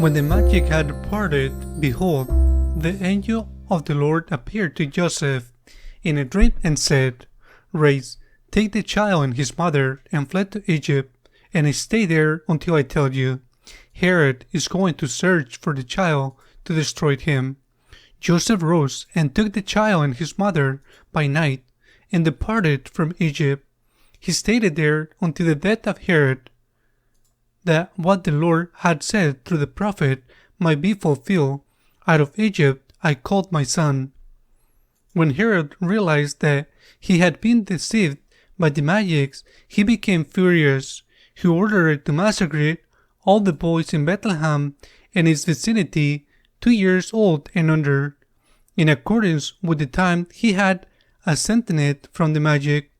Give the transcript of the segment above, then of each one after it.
When the magic had departed, behold, the angel of the Lord appeared to Joseph in a dream and said, Rise, take the child and his mother, and fled to Egypt, and stay there until I tell you. Herod is going to search for the child to destroy him. Joseph rose and took the child and his mother by night, and departed from Egypt. He stayed there until the death of Herod, that what the Lord had said through the prophet might be fulfilled. Out of Egypt I called my son. When Herod realized that he had been deceived by the magics, he became furious. He ordered to massacre all the boys in Bethlehem and its vicinity 2 years old and under, in accordance with the time he had ascertained from the magic.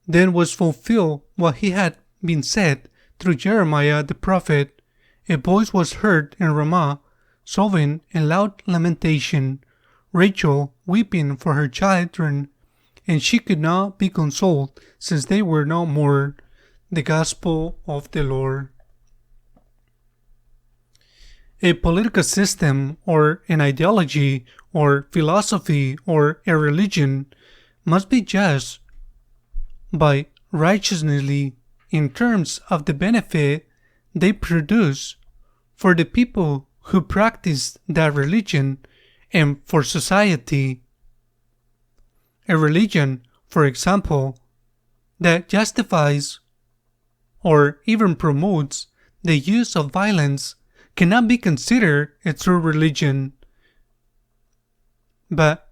Then was fulfilled what he had been said through Jeremiah the prophet. A voice was heard in Ramah, sobbing and loud lamentation, Rachel weeping for her children, and she could not be consoled, since they were no more. The Gospel of the Lord. A political system, or an ideology, or philosophy, or a religion must be judged by righteousness in terms of the benefit they produce for the people who practice that religion and for society. A religion, for example, that justifies or even promotes the use of violence cannot be considered a true religion. But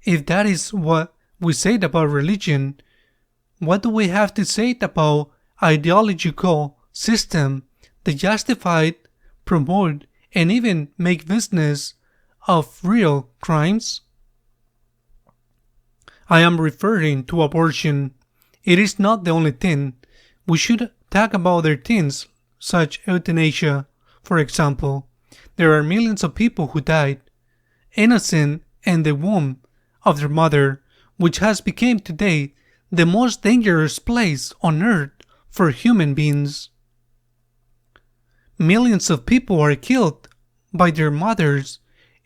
if that is what we said about religion, what do we have to say about ideological system that justify, promote, and even make business of real crimes? I am referring to abortion. It is not the only thing. We should talk about other things, such euthanasia, for example. There are millions of people who died, innocent in the womb of their mother, which has become today the most dangerous place on earth for human beings. Millions of people are killed by their mothers,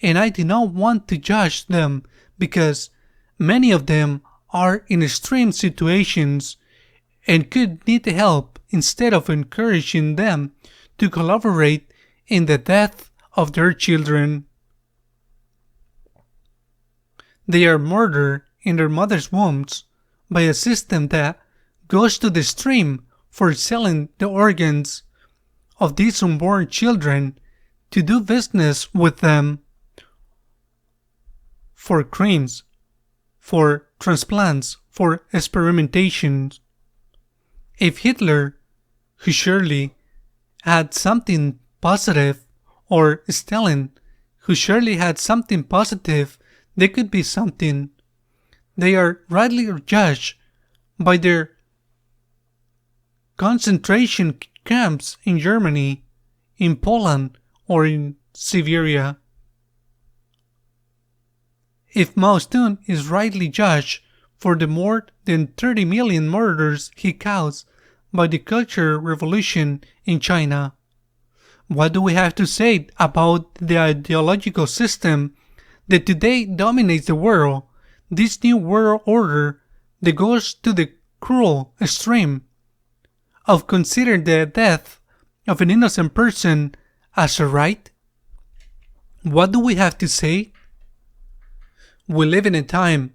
and I do not want to judge them because many of them are in extreme situations and could need help instead of encouraging them to collaborate in the death of their children. They are murdered in their mother's wombs by a system that goes to the extreme for selling the organs of these unborn children to do business with them for crimes, for transplants, for experimentations. If Hitler, who surely had something positive, or Stalin, who surely had something positive, they could be something. They are rightly judged by their concentration camps in Germany, in Poland, or in Siberia. If Mao Zedong is rightly judged for the more than 30 million murders he caused by the Cultural Revolution in China, what do we have to say about the ideological system that today dominates the world, this new world order that goes to the cruel extreme of considering the death of an innocent person as a right? What do we have to say? We live in a time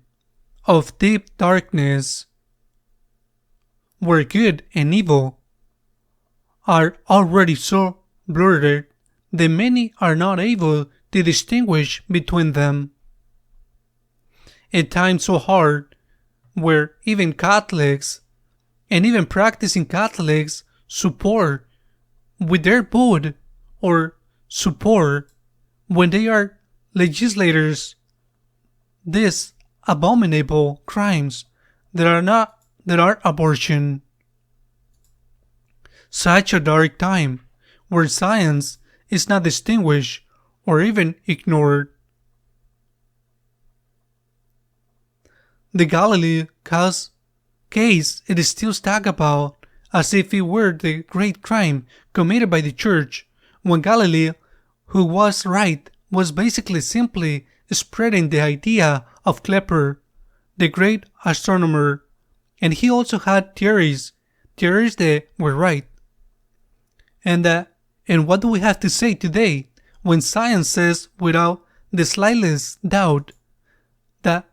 of deep darkness where good and evil are already so blurred that many are not able to distinguish between them. A time so hard where even Catholics and even practicing Catholics support with their vote or support when they are legislators these abominable crimes that are abortion. Such a dark time where science is not distinguished or even ignored. The Galilee case it is still talked about as if it were the great crime committed by the church, when Galileo, who was right, was basically simply spreading the idea of Kepler, the great astronomer, and he also had theories that were right. And what do we have to say today when science says without the slightest doubt that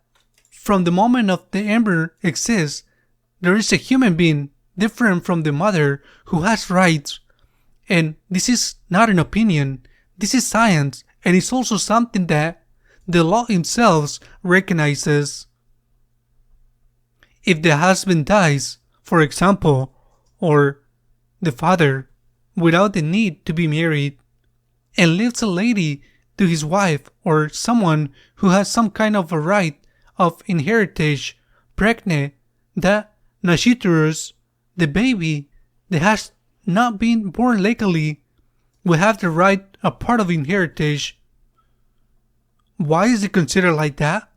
from the moment of the embryo exists, there is a human being different from the mother who has rights? And this is not an opinion, this is science, and it's also something that the law itself recognizes. If the husband dies, for example, or the father, without the need to be married, and leaves a lady to his wife or someone who has some kind of a right of inheritance, pregnant, the nasciturus, the baby that has not been born legally, will have the right, a part of inheritance. Why is it considered like that?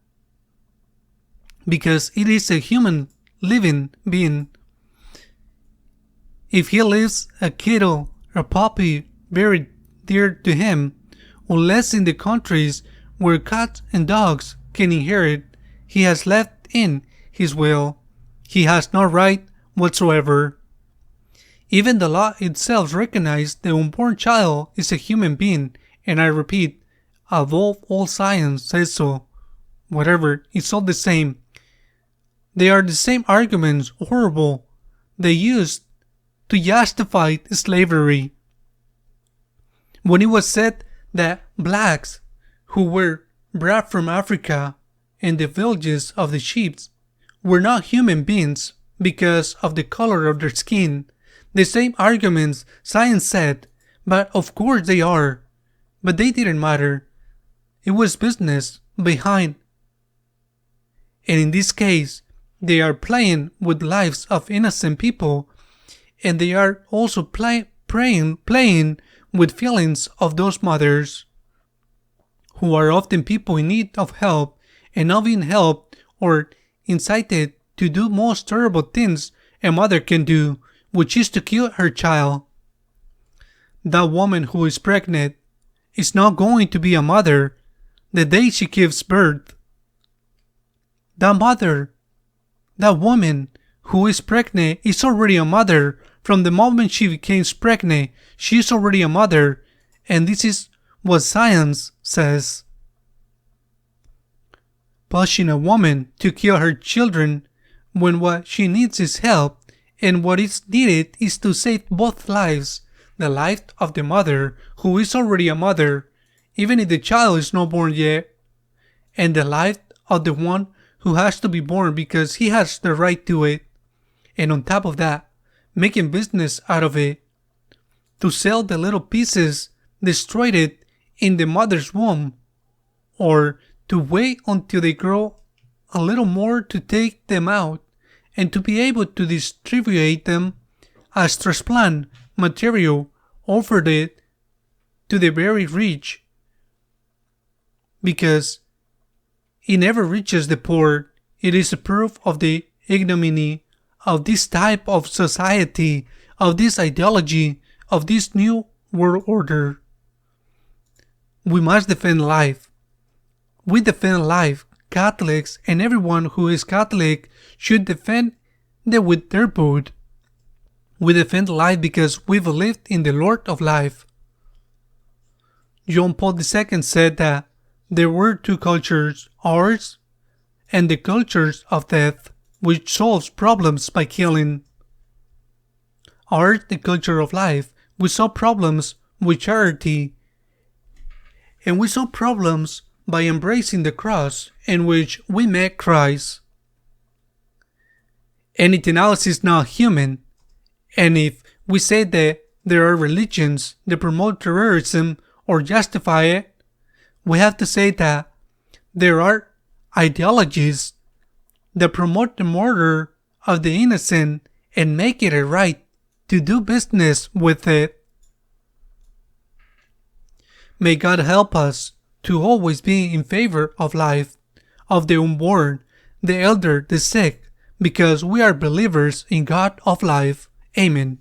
Because it is a human living being. If he leaves a kiddo, a puppy, very dear to him, unless in the countries where cats and dogs can inherit, he has left in his will. He has no right whatsoever. Even the law itself recognizes the unborn child is a human being, and I repeat, above all science says so. Whatever, it's all the same. They are the same arguments, horrible, they used to justify slavery. When it was said that blacks who were brought from Africa and the villages of the sheep were not human beings because of the color of their skin, the same arguments science said, but of course they are. But they didn't matter. It was business behind. And in this case, they are playing with lives of innocent people, and they are also playing with feelings of those mothers, who are often people in need of help and not being helped or incited to do most terrible things a mother can do, which is to kill her child. That woman who is pregnant is not going to be a mother the day she gives birth. That woman who is pregnant is already a mother. From the moment she becomes pregnant, she is already a mother, and this is what science says. Pushing a woman to kill her children when what she needs is help, and what is needed is to save both lives, the life of the mother, who is already a mother, even if the child is not born yet, and the life of the one who has to be born because he has the right to it, and on top of that, making business out of it, to sell the little pieces destroyed it in the mother's womb, or to wait until they grow a little more to take them out, and to be able to distribute them as transplant material offered it to the very rich, because it never reaches the poor. It is a proof of the ignominy of this type of society, of this ideology, of this new world order. We must defend life. We defend life. Catholics and everyone who is Catholic should defend it with their blood. We defend life because we believe in the Lord of life. John Paul II said that there were two cultures, ours and the cultures of death, which solves problems by killing. Ours, the culture of life, we solve problems with charity, and we solve problems by embracing the cross in which we met Christ. Anything else is not human, and if we say that there are religions that promote terrorism or justify it, we have to say that there are ideologies that promote the murder of the innocent and make it a right to do business with it. May God help us to always be in favor of life, of the unborn, the elder, the sick, because we are believers in God of life. Amen.